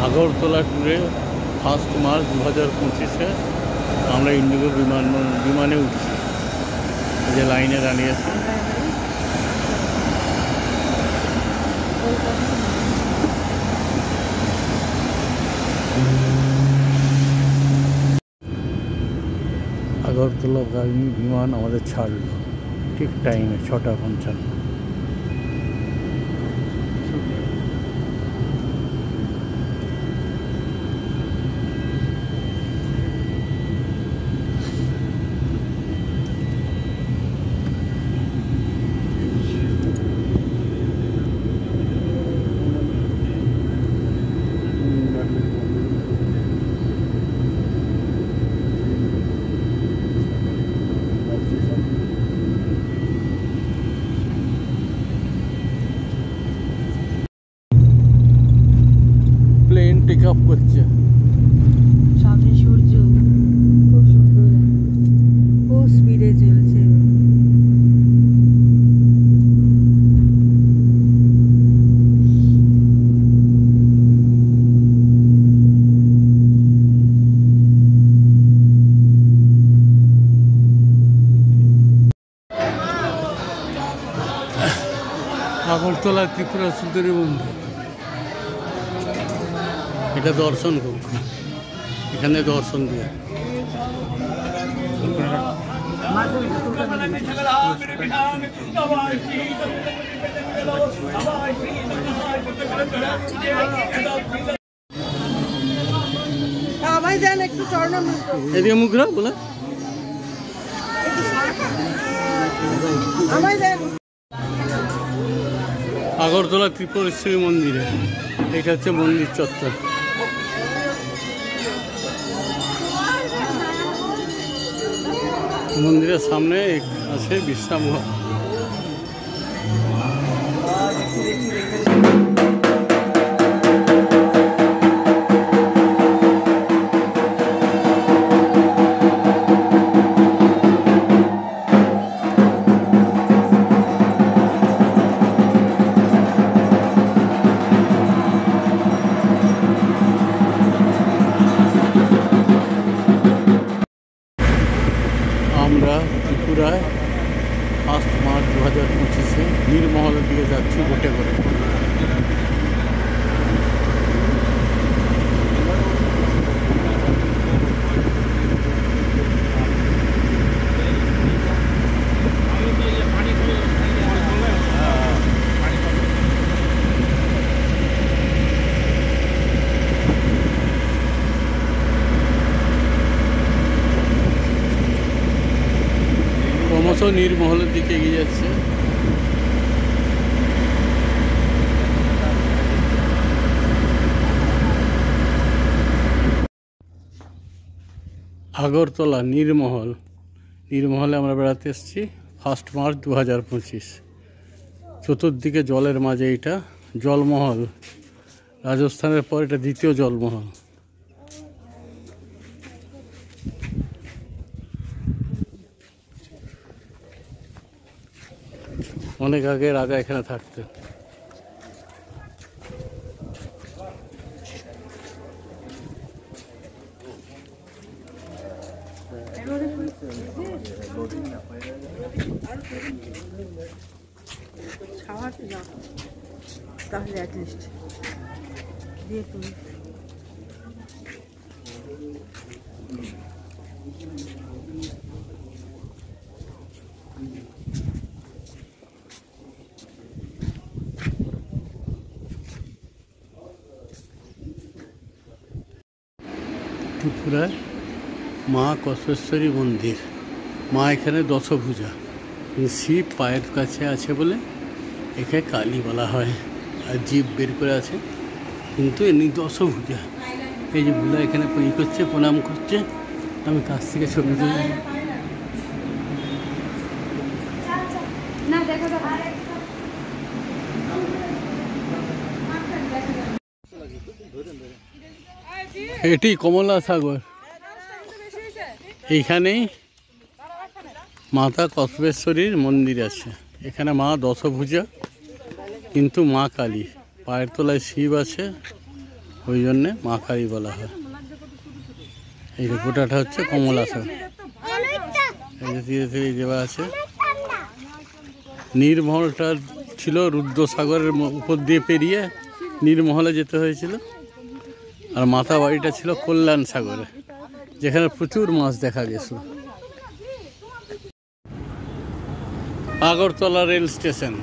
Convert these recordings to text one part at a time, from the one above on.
আগরতলা ট্যুরে 1 মার্চ 2025-এ আমরা ইন্ডিগো বিমানে উঠছি, যে লাইনে দাঁড়িয়ে আছে। আগরতলা গামী বিমান আমাদের ছাড়ল ঠিক টাইমে 6:55। প্লেন টেক অফ করছে, সামনে সূর্য খুব সুন্দর, খুব স্পিডে চলছে। আগরতলা ত্রিপুরা সুন্দরী মন্দির, এটা দর্শন কক্ষ, এখানে দর্শন দিয়ে এদিকে মুখরা বলে আগরতলা ত্রিপুরেশ্বরী মন্দিরে। এটা হচ্ছে মন্দির চত্বর। মন্দিরের সামনে আছে বিশ্রাম ঘর। আমরা ত্রিপুরায় 1 মার্চ 2025-এ নীরমহলের দিকে যাচ্ছি বোটে করে। ক্রমশ নীরমহলের দিকে এগিয়ে যাচ্ছে। আগরতলা নীরমহলে আমরা বেড়াতে এসেছি 1 মার্চ 2025। চতুর্দিকে জলের মাঝে এটা জলমহল, রাজস্থানের পর এটা দ্বিতীয় জলমহল। অনেক আগে রাজা এখানে থাকতেন। তাহলে অ্যাটলিস্ট দিয়ে তুমি ত্রিপুরায় মা কসবেশ্বরী মন্দির। মা এখানে দশভুজা, শিব পায়ের কাছে আছে বলে একে কালী বলা হয়, আর জীব বের করে আছে, কিন্তু এমনি দশভুজা। এই যে ভুলা এখানে করছে, প্রণাম করছে, আমি কাছ থেকে ছবি তুলি। এটি কমলা সাগর। এইখানেই মাতা কসবেশ্বরীর মন্দির আছে। এখানে মা দশভুজা, কিন্তু মা কালী, পায়ের তলায় শিব আছে, ওই জন্যে মা কালী বলা হয়। এই যে গোটাটা হচ্ছে কমলা শাক, এই যে ধীরে ধীরে দেওয়া আছে। নীরমহলটা ছিল রুদ্রসাগরের উপর দিয়ে পেরিয়ে নীরমহলে যেতে হয়েছিল, আর মাতা বাড়িটা ছিল কল্যাণ সাগরে, যেখানে প্রচুর মাছ দেখা গেছিল। Agartala rail station.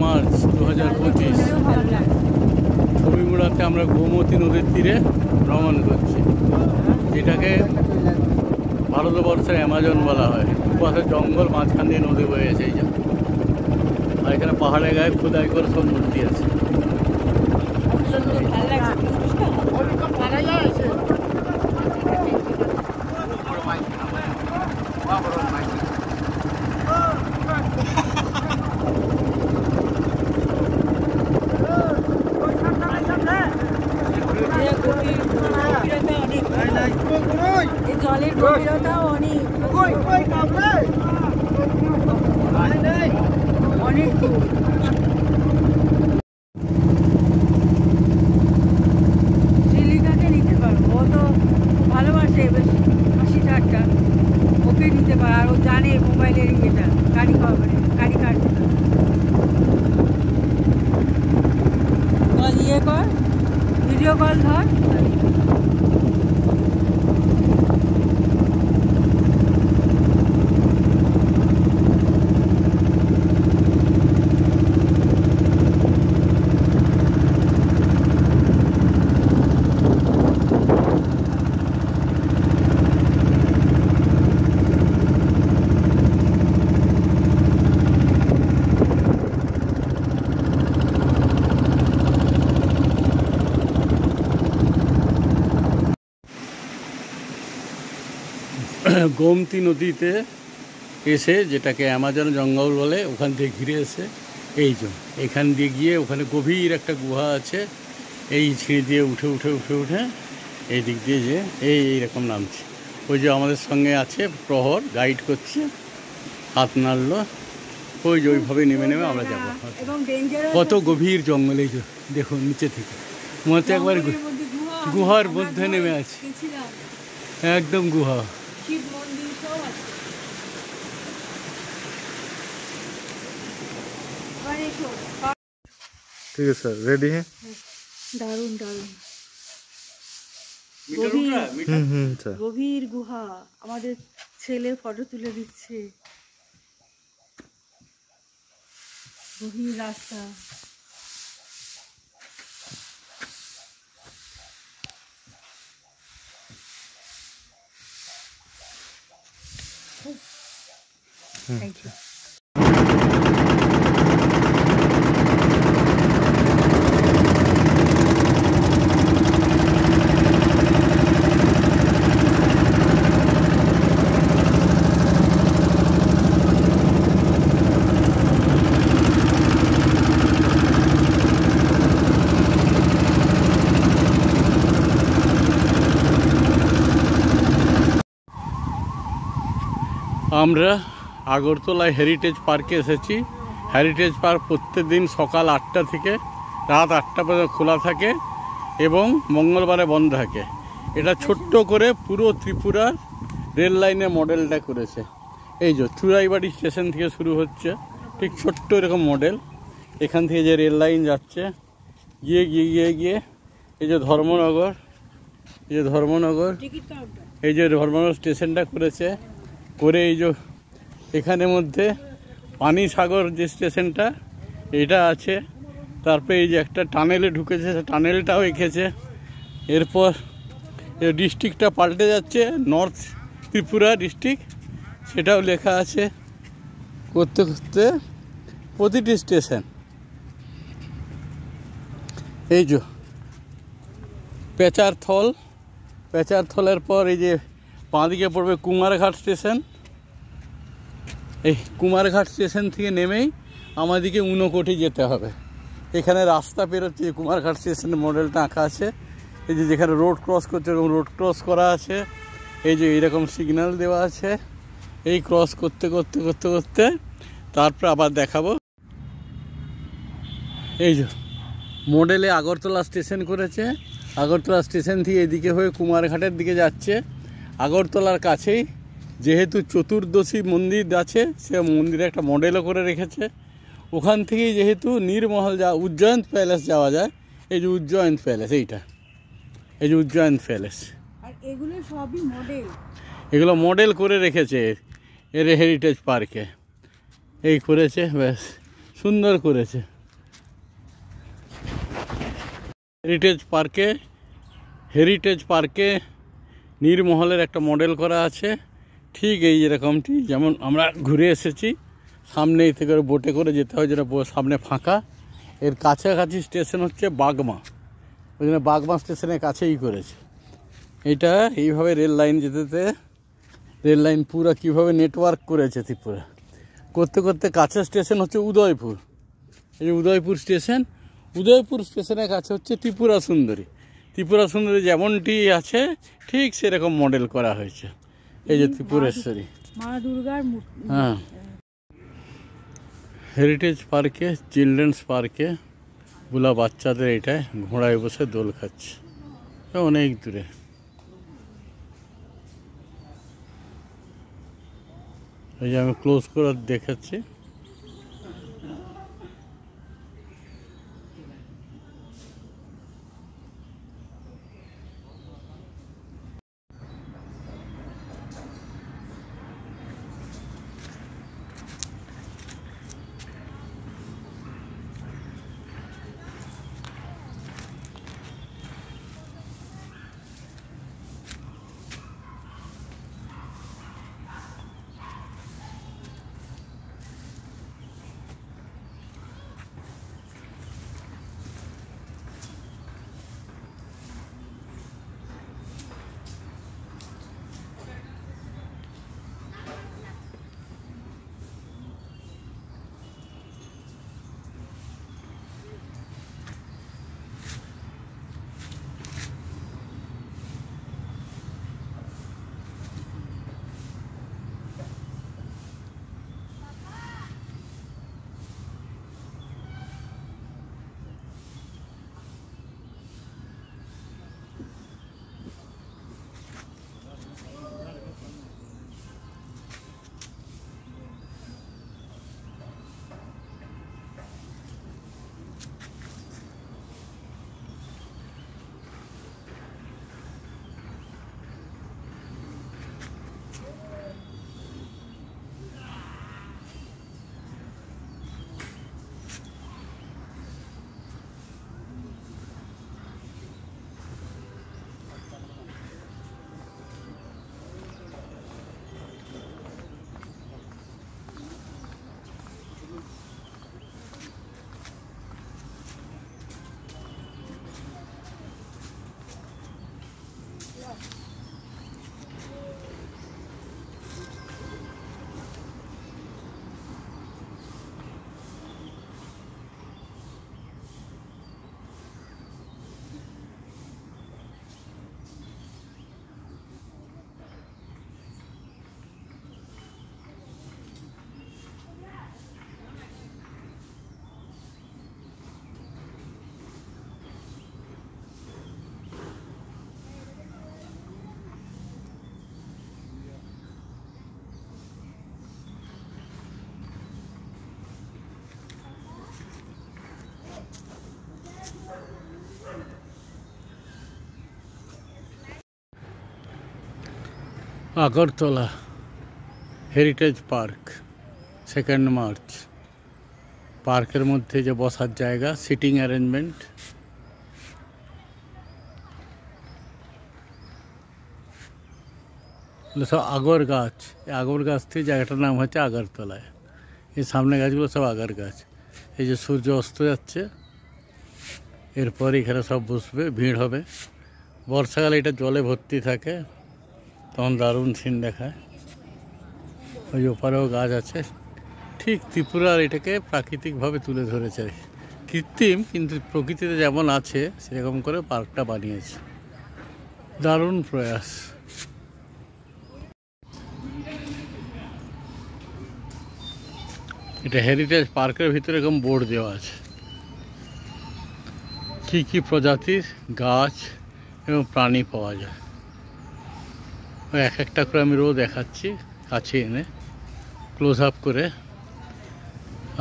মার্চ 2025 ছবিমুড়াতে আমরা গোমতী নদীর তীরে ভ্রমণ করছি, যেটাকে ভারতবর্ষের অ্যামাজন বলা হয়। দুপাশে জঙ্গল, মাঝখান দিয়ে নদী বয়ে গেছে এই যে, আর এখানে পাহাড়ের গায়ে খোদাই করে সব মূর্তি আছে। জলের গভীরতাও অনেক অনেক দূর। শ্রীলিকাকে নিতে পারবো, ও তো ভালোবাসে বেশ হাসি ঠাট্টা, ওকে নিতে পারো। আর ও জানে মোবাইলের ইয়েটা গাড়ি কাটছে। ইয়ে কর, ভিডিও কল ধর। গোমতী নদীতে এসে, যেটাকে অ্যামাজন জঙ্গল বলে, ওখান থেকে ঘিরে এসে এই যে এখান দিয়ে গিয়ে ওখানে গভীর একটা গুহা আছে। এই সিঁড়ি দিয়ে উঠে উঠে উঠে উঠে এই দিক দিয়ে যে এইরকম নামছে। ওই যে আমাদের সঙ্গে আছে প্রহর, গাইড করছে, হাত নাড়লো। ওই যে ওইভাবে নেমে নেমে আমরা যাবো। কত গভীর জঙ্গল, এই যে দেখুন নিচে থেকে মনে হচ্ছে একবার গুহার মধ্যে নেমে আছে, একদম গুহা। ठीक है सर, रेडी है। দারুণ দারুণ सर। গভীর গুহা। আমাদের ছেলে ফটো তুলে দিচ্ছে। গভীর রাস্তা। Thank you. আমরা আগরতলা হেরিটেজ পার্কে এসেছি। হেরিটেজ পার্ক প্রত্যেক দিন সকাল 8টা থেকে রাত 8টা পর্যন্ত খোলা থাকে এবং মঙ্গলবারে বন্ধ থাকে। এটা ছোট্ট করে পুরো ত্রিপুরার রেল লাইনের মডেলটা করেছে। এই যে চুরাইবাড়ি স্টেশন থেকে শুরু হচ্ছে, ঠিক ছোট্ট এরকম মডেল। এখান থেকে যে রেল লাইন যাচ্ছে গিয়ে গিয়ে গিয়ে গিয়ে এই যে ধর্মনগর, এই যে ধর্মনগর, এই যে ধর্মনগর স্টেশনটা করেছে করে এই যে এখানের মধ্যে পানি সাগর যে স্টেশনটা এটা আছে। তারপরে এই যে একটা টানেলে ঢুকেছে, সে টানেলটাও এঁকেছে। এরপর ডিস্ট্রিক্টটা পাল্টে যাচ্ছে, নর্থ ত্রিপুরা ডিস্ট্রিক্ট, সেটাও লেখা আছে। করতে করতে প্রতিটি স্টেশন এই যে পেচারথল, পেচারথলের পর এই যে বাঁদিকে পড়বে কুমারঘাট স্টেশন। এই কুমারঘাট স্টেশন থেকে নেমেই আমাদেরকে ঊনকোটি যেতে হবে। এখানে রাস্তা পেরোচ্ছে, কুমারঘাট স্টেশনের মডেলটা আঁকা আছে। এই যে যেখানে রোড ক্রস করছে এরকম রোড ক্রস করা আছে, এই যে এইরকম সিগন্যাল দেওয়া আছে। এই ক্রস করতে করতে করতে করতে তারপর আবার দেখাবো। এই যে মডেলে আগরতলা স্টেশন করেছে, আগরতলা স্টেশন থেকে এদিকে হয়ে কুমারঘাটের দিকে যাচ্ছে। আগরতলার কাছেই যেহেতু চতুর্দশী মন্দির আছে, সে মন্দিরে একটা মডেলও করে রেখেছে। ওখান থেকেই যেহেতু নীরমহল উজ্জয়ন্ত প্যালেস যাওয়া যায়। এই যে উজ্জয়ন্ত প্যালেস, এইটা এই যে উজ্জয়ন্ত প্যালেস, আর এগুলো সবই মডেল, এগুলো মডেল করে রেখেছে এর হেরিটেজ পার্কে। এই করেছে, ব্যাস সুন্দর করেছে। হেরিটেজ পার্কে নীরমহলের একটা মডেল করা আছে, ঠিক এই যেরকমটি যেমন আমরা ঘুরে এসেছি। সামনে থেকে বোটে করে যেতে হয়, যেটা সামনে ফাঁকা। এর কাছাকাছি স্টেশন হচ্ছে বাগমা, ওই জন্য বাগমা স্টেশনের কাছেই করেছে। এইটা এইভাবে রেল লাইন যেতে, রেল লাইন পুরো কীভাবে নেটওয়ার্ক করেছে ত্রিপুরা করতে করতে। কাছের স্টেশন হচ্ছে উদয়পুর, এই যে উদয়পুর স্টেশন। উদয়পুর স্টেশনের কাছে হচ্ছে ত্রিপুরা সুন্দরী। ত্রিপুরা সুন্দরী যেমনটি আছে ঠিক সেরকম মডেল করা হয়েছে। এই যে ত্রিপুরেশ্বরী মা দুর্গার মূর্তি। হ্যাঁ, হেরিটেজ পার্কে, চিলড্রেন্স পার্কে গুলা বাচ্চাদের এটায় ঘোড়ায় বসে দোল খাচ্ছে, অনেক দূরে। এই যে আমি ক্লোজ করে দেখাচ্ছি। Agartala heritage park 2 March. পার্কের মধ্যে যে বসার জায়গা, সিটিং অ্যারেঞ্জমেন্ট, সব আগর গাছ। আগর গাছ থেকে জায়গাটার নাম হচ্ছে আগরতলায়। এই সামনে গাছগুলো সব আগর গাছ। এই যে সূর্য অস্ত যাচ্ছে, এরপর এখানে সব বসবে, ভিড় হবে। বর্ষাকালে এটা জলে ভর্তি থাকে, তখন দারুণ সিন দেখায়। ওই ওপারেও গাছ আছে। ঠিক ত্রিপুরার এটাকে প্রাকৃতিকভাবে তুলে ধরেছে, কৃত্রিম কিন্তু প্রকৃতিতে যেমন আছে সেরকম করে পার্কটা বানিয়েছে। দারুণ প্রয়াস। এটা হেরিটেজ পার্কের ভিতরে এরকম বোর্ড দেওয়া আছে কী কী প্রজাতির গাছ এবং প্রাণী পাওয়া যায়। ওই এক একটা করে আমি রোজ দেখাচ্ছি কাছে এনে ক্লোজ আপ করে,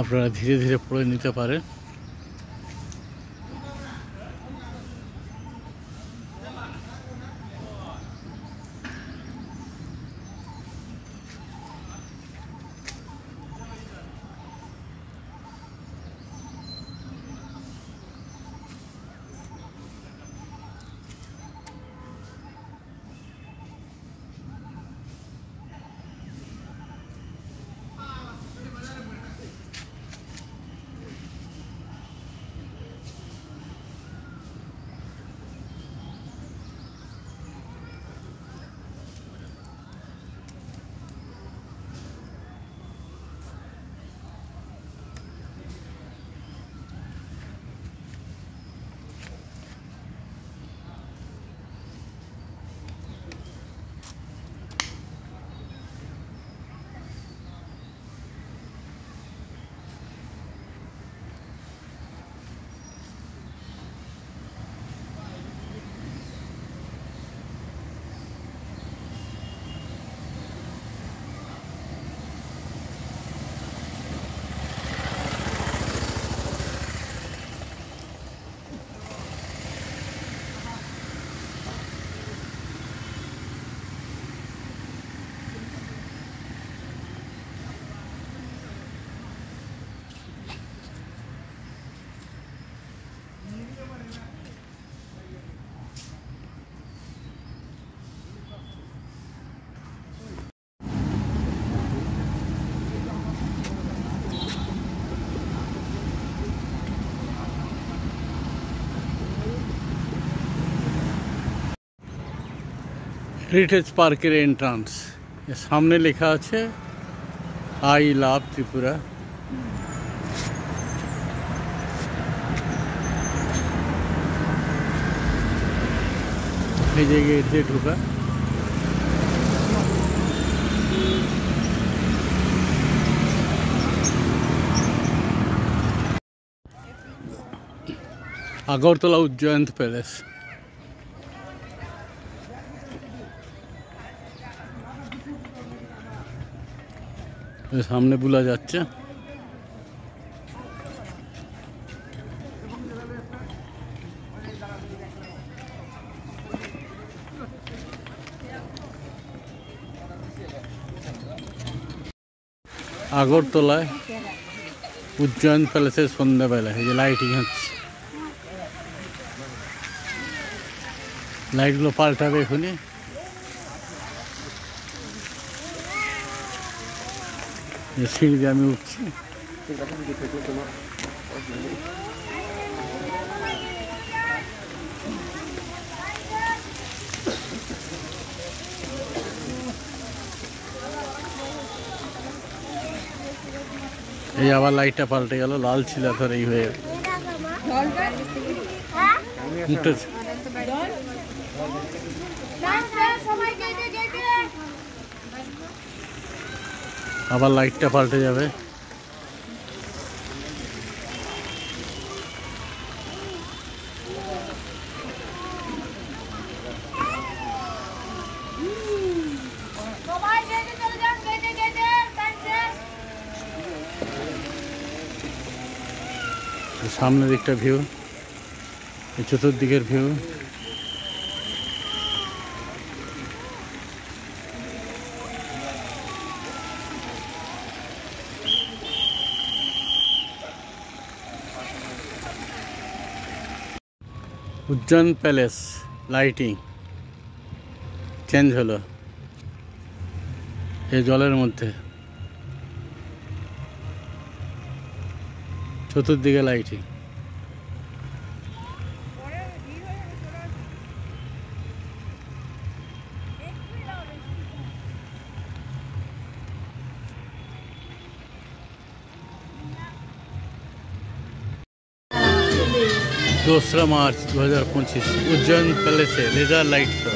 আপনারা ধীরে ধীরে পড়ে নিতে পারেন। হেরিটেজ পার্কের এন্ট্রান্স, এর সামনে লেখা আছে আই লাভ ত্রিপুরা। এই যে গেট দিয়ে ঢোকা। আগরতলা উজ্জয়ন্ত প্যালেস। সামনে বোলা যাচ্ছে। আগরতলায় উজ্জয়ন প্যালেসের সন্ধ্যাবেলা এই যে লাইটিং হচ্ছে, লাইটগুলো পাল্টাবে এখনই। সিঁড়ি দিয়ে আমি উঠছি। এই আবার লাইটটা পাল্টে গেল, লাল ছিল ধর এই হয়ে আবার লাইটটা পাল্টে যাবে। সামনের দিকটা ভিউ, চতুর্দিকের view. Ujjayan palace lighting change হলো এই জলের মধ্যে, চতুর্দিকে লাইটিং। 2 मार्च 2025 उज्जैन पैलेस है laser light show.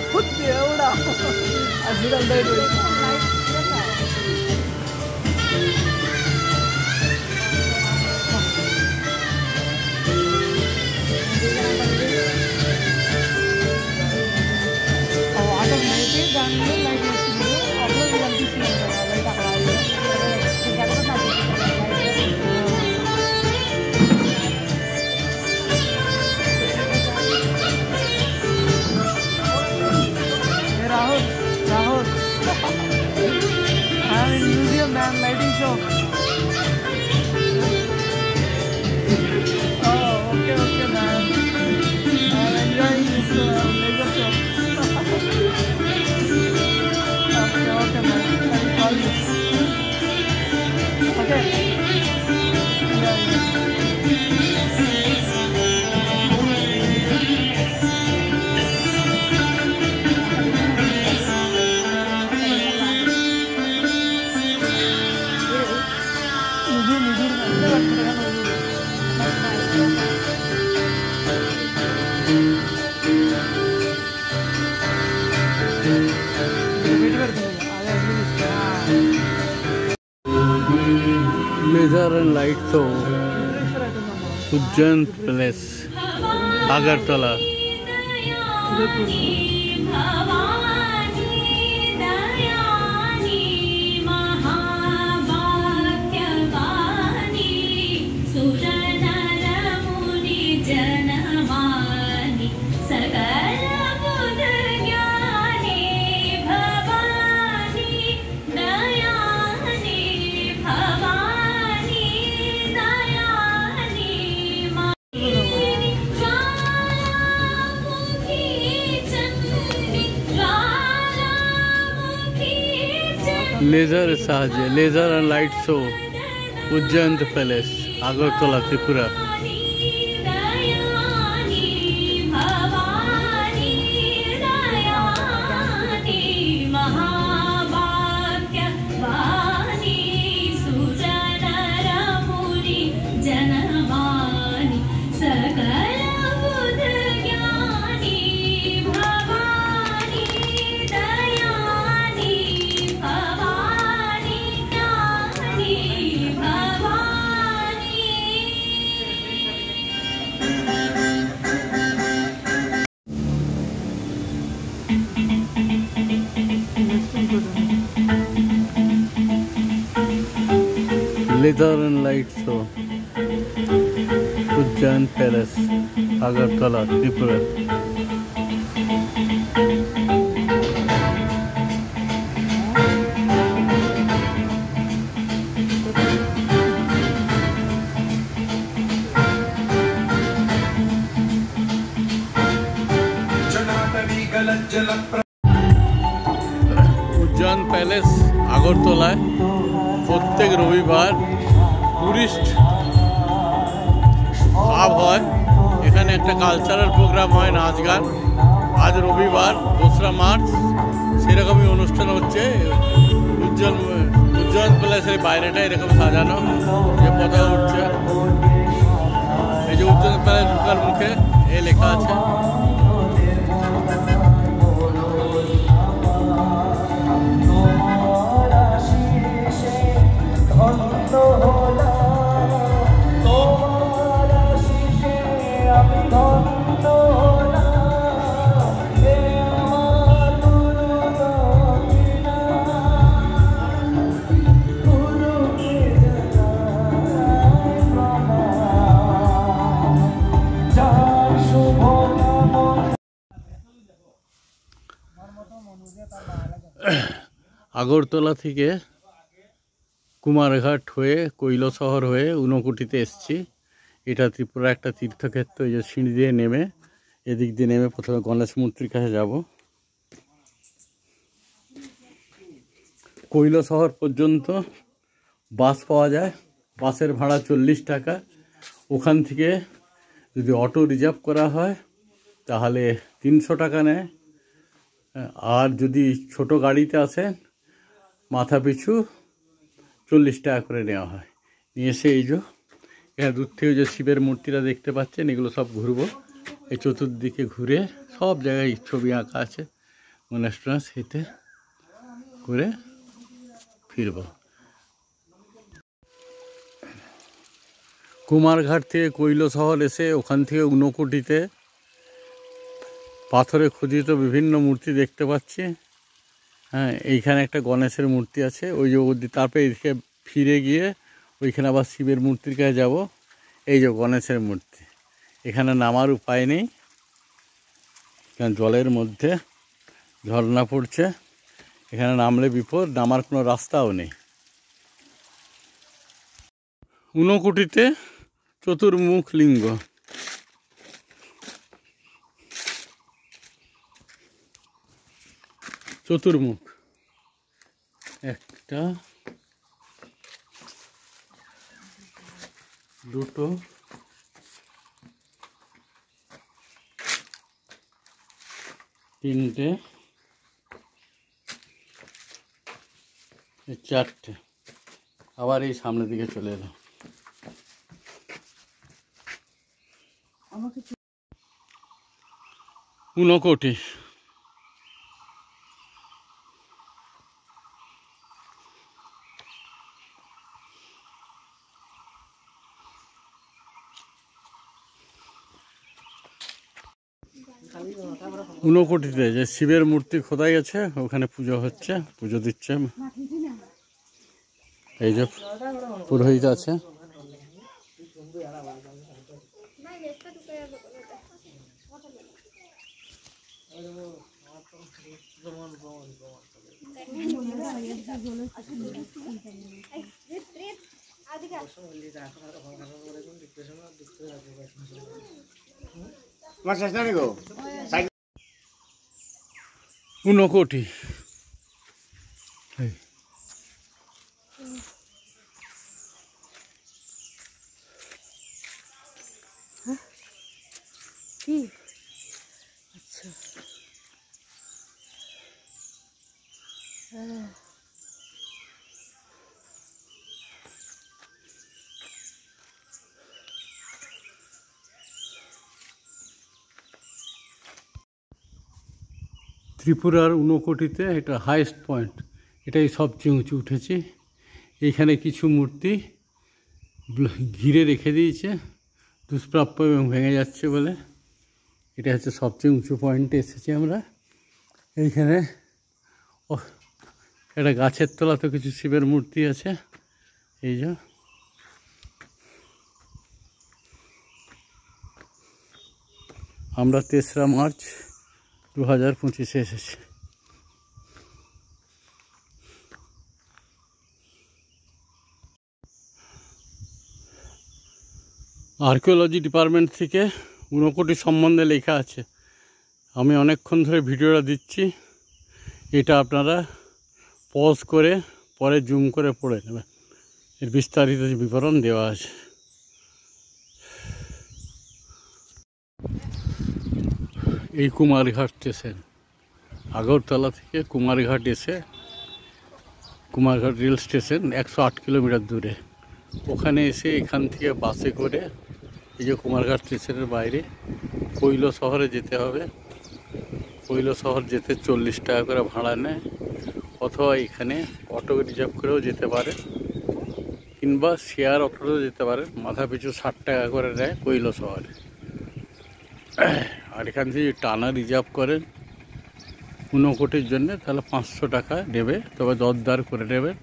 Lighting show. Oh, okay, man. I'm enjoying this laser show. Okay, man. I'll call you. Okay. Laser and light show Ujjain palace Agartala. Laser साहजे laser and light show Ujjain palace Agartala Tripura. Laser and light show Ujjain palace Agartala Tripura. Ujjain palace আগরতলায় প্রত্যেক রবিবার tourist hub হয়। এখানে একটা cultural programme হয়, নাচ গান। আজ রবিবার 2 মার্চ সেরকমই অনুষ্ঠান হচ্ছে। উজ্জৈন প্যালেসের বাইরেটা এরকম সাজানো, যে পতাকা উঠছে। এই যে উজ্জৈন প্যালেস ঢোকার মুখে এ লেখা আছে। আগরতলা থেকে কুমারঘাট হয়ে কৈলাসহর হয়ে ঊনকোটিতে এসেছি। এটা ত্রিপুরা একটা তীর্থক্ষেত্র। এই যে সিঁড়ি দিয়ে নেমে এদিক দিয়ে নেমে প্রথমে গণেশ মূর্তির কাছে যাব। কৈলাসহর পর্যন্ত বাস পাওয়া যায়। বাসের ভাড়া 40 টাকা। ওখান থেকে যদি অটো রিজার্ভ করা হয় তাহলে 300 টাকা নেয়। আর যদি ছোট গাড়িতে আসেন মাথা পিছু 40 টাকা করে নেওয়া হয়। নিয়ে এসে এই যে দূর থেকে যে শিবের মূর্তিটা দেখতে পাচ্ছেন, এগুলো সব ঘুরবো। এই চতুর্দিকে ঘুরে সব জায়গায় ছবি আঁকা আছে, মনস্টার হেঁটে করে ফিরব। কুমারঘাট থেকে কৈলাসহর এসে ওখান থেকে ঊনকোটিতে পাথরে খোদিত বিভিন্ন মূর্তি দেখতে পাচ্ছি। হ্যাঁ, এইখানে একটা গণেশের মূর্তি আছে, ওই যে তারপরে এদিকে ফিরে গিয়ে ওইখানে আবার শিবের মূর্তির কাছে যাব। এই যে গণেশের মূর্তি, এখানে নামার উপায় নেই, কারণ জলের মধ্যে ঝর্ণা পড়ছে, এখানে নামলে বিপদ, নামার কোনো রাস্তাও নেই। ঊনকোটিতে চতুর্মুখ লিঙ্গ। চতুর্মুখ, একটা, দুটো, তিনটে, চারটে, আবার এই সামনের দিকে চলে এলাম। ঊনকোটি, ঊনকোটিতে যে শিবের মূর্তি খোদাই আছে, ওখানে পুজো হচ্ছে, পুজো দিচ্ছে। এই যে পুরোহিত আছে। ঊনকোটি, কি আচ্ছা, ত্রিপুরার ঊনকোটিতে এটা হাইয়েস্ট পয়েন্ট, এটাই সবচেয়ে উঁচু উঠেছি। এইখানে কিছু মূর্তি ঘিরে রেখে দিয়েছে, দুষ্প্রাপ্য এবং ভেঙে যাচ্ছে বলে। এটা হচ্ছে সবচেয়ে উঁচু পয়েন্টে এসেছি আমরা। এইখানে একটা গাছের তলাতে কিছু শিবের মূর্তি আছে। এই যে আমরা 3রা মার্চ 2025 এসেছি। আর্কিওলজি ডিপার্টমেন্ট থেকে ঊনকোটি সম্বন্ধে লেখা আছে। আমি অনেকক্ষণ ধরে ভিডিওটা দিচ্ছি, এটা আপনারা পজ করে পরে জুম করে পড়ে নেবেন, এর বিস্তারিত বিবরণ দেওয়া আছে। এই কুমারঘাট স্টেশন, আগরতলা থেকে কুমারঘাট এসে কুমারঘাট রেল স্টেশন 108 কিলোমিটার দূরে। ওখানে এসে এখান থেকে বাসে করে এই যে কুমারঘাট স্টেশনের বাইরে কৈলাসহরে যেতে হবে। কৈলাসহর যেতে 40 টাকা করে ভাড়া নেয়, অথবা এখানে অটো রিজার্ভ করেও যেতে পারে, কিংবা শেয়ার অটোতেও যেতে পারে। মাথা পিছু 60 টাকা করে নেয় কৈলাসহরে। আর এখান থেকে টানা রিজার্ভ করেন ঊনকোটির জন্য, তাহলে 500 টাকা নেবে, তবে দরদার করে নেবেন,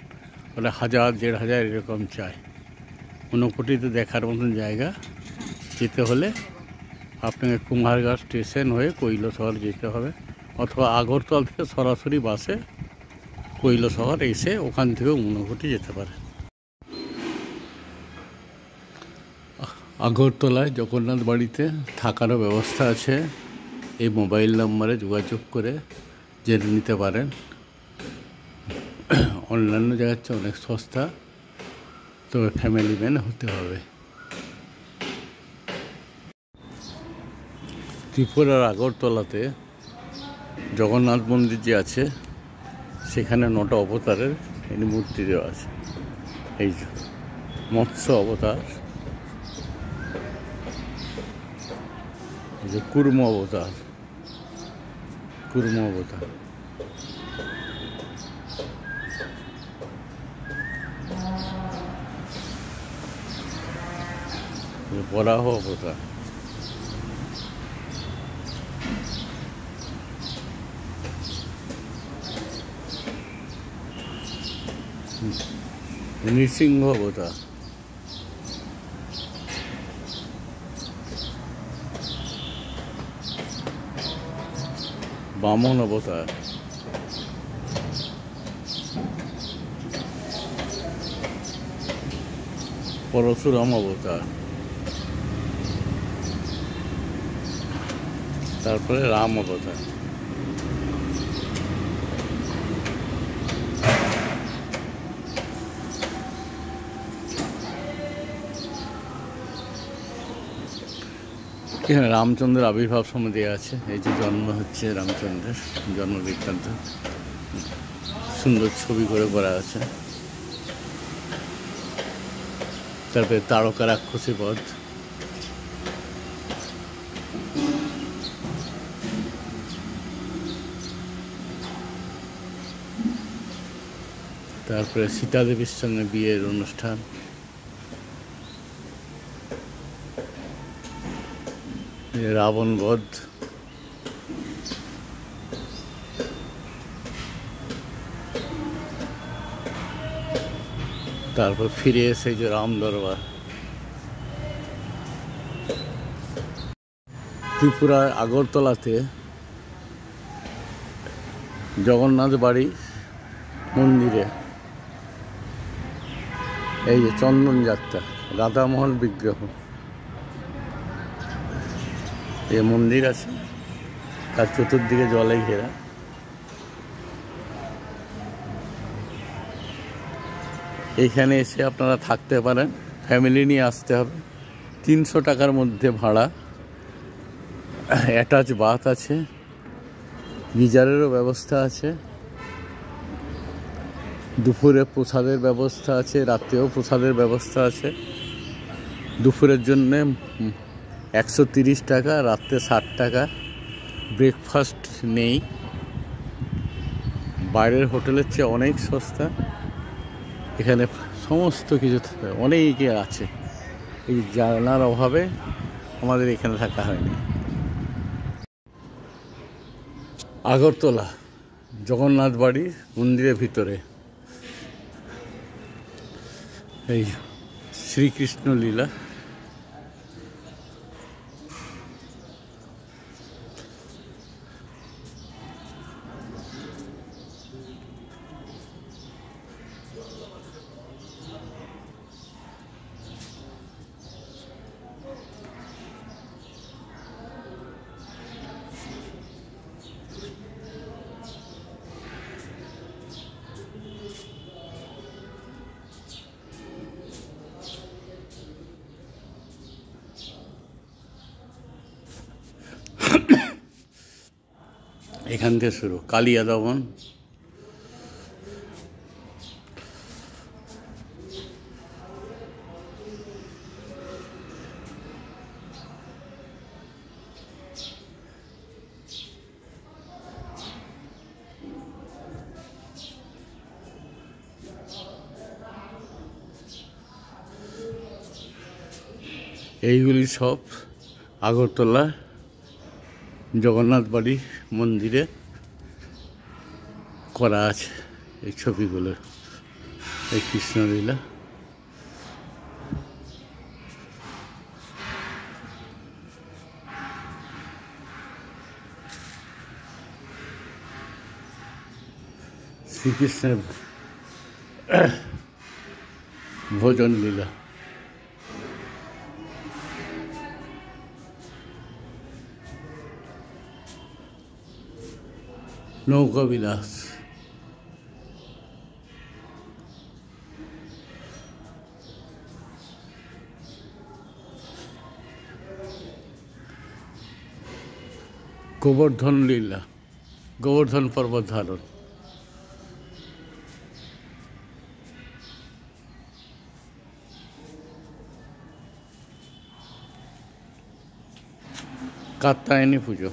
বলে 1000 1500 এরকম চাই। ঊনকোটিতে দেখার মতন জায়গা। যেতে হলে আপনাকে কুমারঘাট স্টেশন হয়ে কৈলাসহর যেতে হবে, অথবা আগরতলা থেকে সরাসরি বাসে কৈলাসহর এসে ওখান থেকেও ঊনকোটি যেতে পারে। আগরতলায় জগন্নাথ বাড়িতে থাকারও ব্যবস্থা আছে, এই মোবাইল নম্বরে যোগাযোগ করে জেনে নিতে পারেন। অন্যান্য জায়গার চেয়ে অনেক সস্তা, তবে ফ্যামিলি ম্যান হতে হবে। ত্রিপুরার আগরতলাতে জগন্নাথ মন্দির যে আছে, সেখানে 9টা অবতারের মূর্তি দেওয়া আছে। এই মৎস্য অবতার, যে কুর্ম অবতার, কুর্ম অবতার। বরাহ অবতার। নৃসিংহ অবতার। বামন অবতার। পরশুরাম অবতার। তারপরে রাম অবতার। এখানে রামচন্দ্রের আবির্ভাব সময় দেওয়া আছে। এই যে জন্ম হচ্ছে রামচন্দ্রের, জন্ম বৃত্তান্ত সুন্দর ছবি করে করা আছে। তারপরে তারকা রাক্ষসী বধ। তারপরে সীতা দেবীর সঙ্গে বিয়ের অনুষ্ঠান। রাবণ বধ। তারপর ফিরে এসে যে রাম দরবার। ত্রিপুরার আগরতলাতে জগন্নাথ বাড়ি মন্দিরে এই যে চন্দন যাত্রা, রাধামোহন বিগ্রহ, এই মন্দির আছে, তার চতুর্দিকে জলে ঘেরা। এইখানে এসে আপনারা থাকতে পারেন, ফ্যামিলি নিয়ে আসতে হবে। 300 টাকার মধ্যে ভাড়া। অ্যাটাচ বাথ আছে, গিজারেরও ব্যবস্থা আছে, দুপুরে প্রসাদের ব্যবস্থা আছে, রাত্রেও প্রসাদের ব্যবস্থা আছে। দুপুরের জন্যে 130 টাকা, রাত্রে 60 টাকা। ব্রেকফাস্ট নেই, বাইরের হোটেলের চেয়ে অনেক সস্তা। এখানে সমস্ত কিছু অনেকে আছে। এই জানার অভাবে আমাদের এখানে থাকা হয়নি। আগরতলা জগন্নাথ বাড়ি মন্দিরের ভিতরে এই শ্রীকৃষ্ণ লীলা। এখান থেকে শুরু কালিয়া দমন, এইগুলি সব আগরতলা জগন্নাথ বাড়ি মন্দিরে করা আছে। এই ছবিগুলো এই কৃষ্ণলীলা। শ্রীকৃষ্ণের ভোজন লীলা। নৌকা বিলাস। গোবর্ধন লীলা, গোবর্ধন পর্বত ধারণ। কাত্যায়নী পুজো।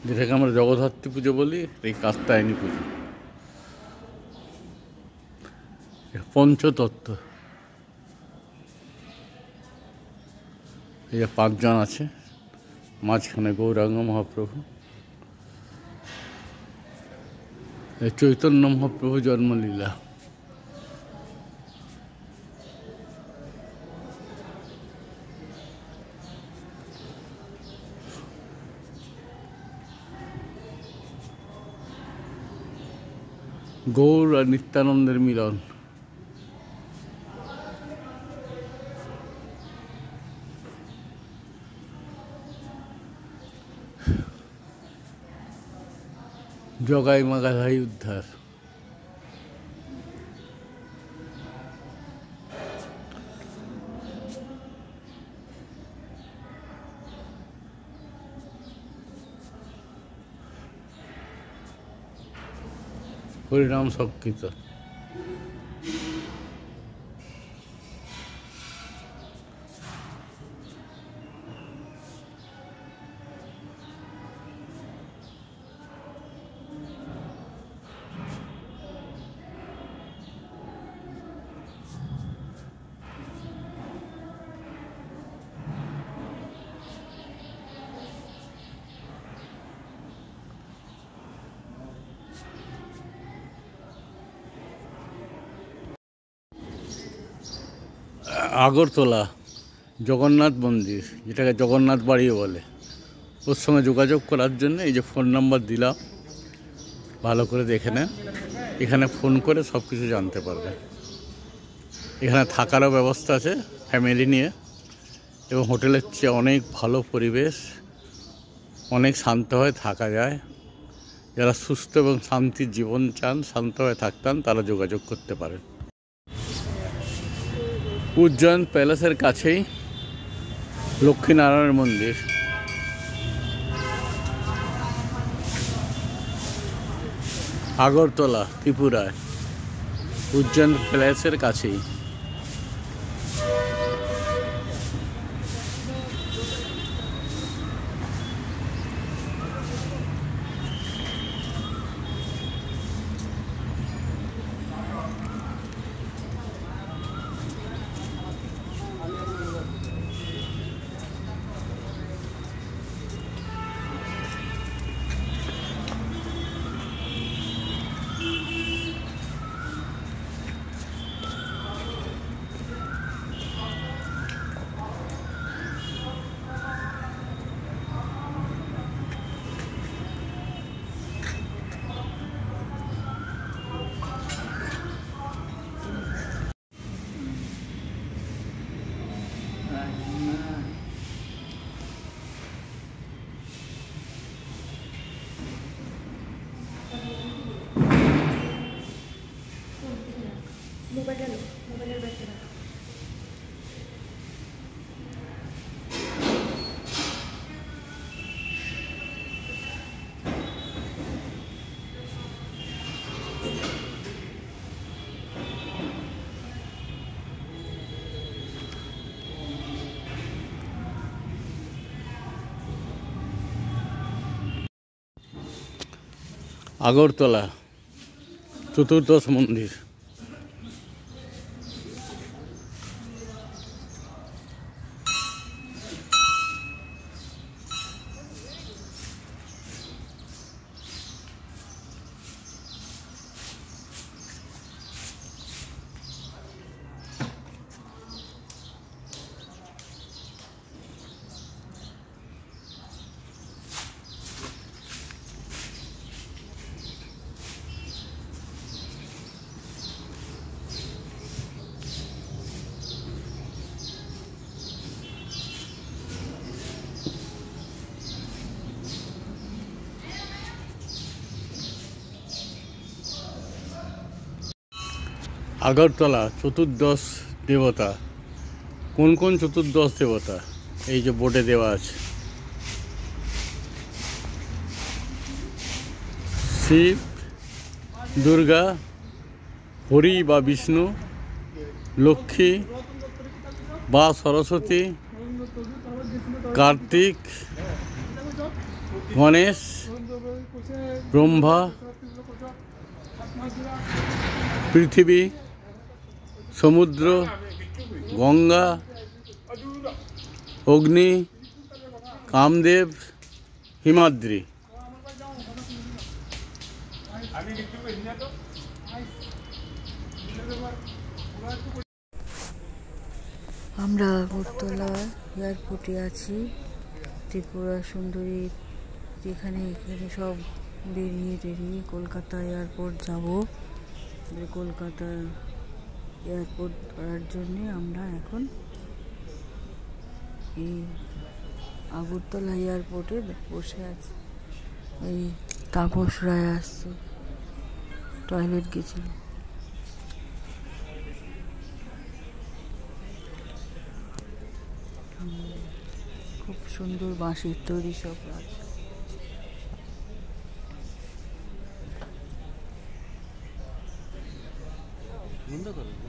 যেটাকে আমরা জগদ্ধাত্রী পুজো বলি, এই কাত্যায়নী পুজো। পঞ্চতত্ত্ব, এই যে 5 জন আছে, মাঝখানে গৌরাঙ্গ মহাপ্রভু, এই চৈতন্য মহাপ্রভু জন্মলীলা। গৌর আর নিত্যানন্দের মিলন। জগাই মাগাধাই উদ্ধার। হরিনাম সংকীর্তন। আগরতলা জগন্নাথ মন্দির, যেটাকে জগন্নাথ বাড়িও বলে, ওর সঙ্গে যোগাযোগ করার জন্য এই যে ফোন নাম্বার দিলাম, ভালো করে দেখে নেন। এখানে ফোন করে সব কিছু জানতে পারবে। এখানে থাকারও ব্যবস্থা আছে ফ্যামিলি নিয়ে, এবং হোটেলের চেয়ে অনেক ভালো পরিবেশ, অনেক শান্তভাবে থাকা যায়। যারা সুস্থ এবং শান্তির জীবন চান, শান্তভাবে থাকতেন, তারা যোগাযোগ করতে পারেন। উজ্জয়ন প্যালেসের কাছেই লক্ষ্মীনারায়ণ মন্দির। আগরতলা ত্রিপুরায়, উজ্জয়ন প্যালেসের কাছেই। আগরতলা চতুর্দশ মন্দির। আগরতলা চতুর্দশ দেবতা। কোন কোন চতুর্দশ দেবতা এই যে বোর্ডে দেওয়া আছে। শিব, দুর্গা, হরি বা বিষ্ণু, লক্ষ্মী বা সরস্বতী, কার্তিক, গণেশ, ব্রহ্মা, পৃথিবী, সমুদ্র, গঙ্গা, অগ্নি, কামদেব, হিমাদ্রি। আমরা আগরতলা এয়ারপোর্টে আছি। ত্রিপুরা সুন্দরী এখানে সব বেরিয়ে কলকাতা এয়ারপোর্ট যাব। কলকাতা এয়ারপোর্ট করার জন্যে আমরা এখন এই আগরতলা এয়ারপোর্টে বসে আছি। এই তাপস রায় আসছে, টয়লেট গেছিল। খুব সুন্দর বাঁশের তৈরি সব আছে। বন্ধ করো।